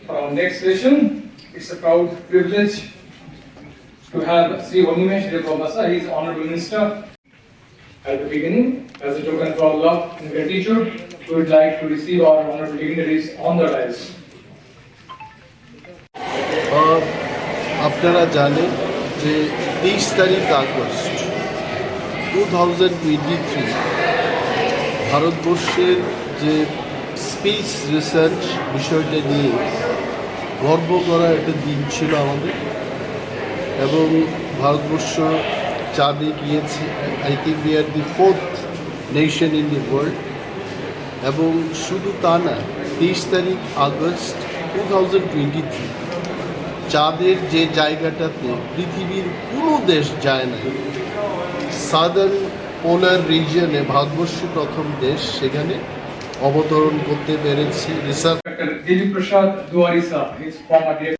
For our next session, it's a proud privilege to have Sri Vanimesh Devbasa. He is Honorable Minister. At the beginning, as a token of our love and gratitude, we would like to receive our honorable dignitaries on the dais. আপনারা জানেন যে 23 তারিখ August 2023 ভারতবর্ষের যে space research বিষয়টা নিয়ে গর্ব করা একটা দিন ছিল আমাদের, এবং ভারতবর্ষ চাঁদে গিয়েছে। I think we are the 4th nation in the world. এবং শুধু তা না, 23 তারিখ আগস্ট 2023 চাঁদের যে জায়গাটাতে পৃথিবীর কোনো দেশ যায় না, সাদার্ন পোলার রিজিয়নে ভারতবর্ষ প্রথম দেশ, সেখানে অবতরণ করতে পেরেছি। Research Dr. Devi Prasad Duarisa, his former director.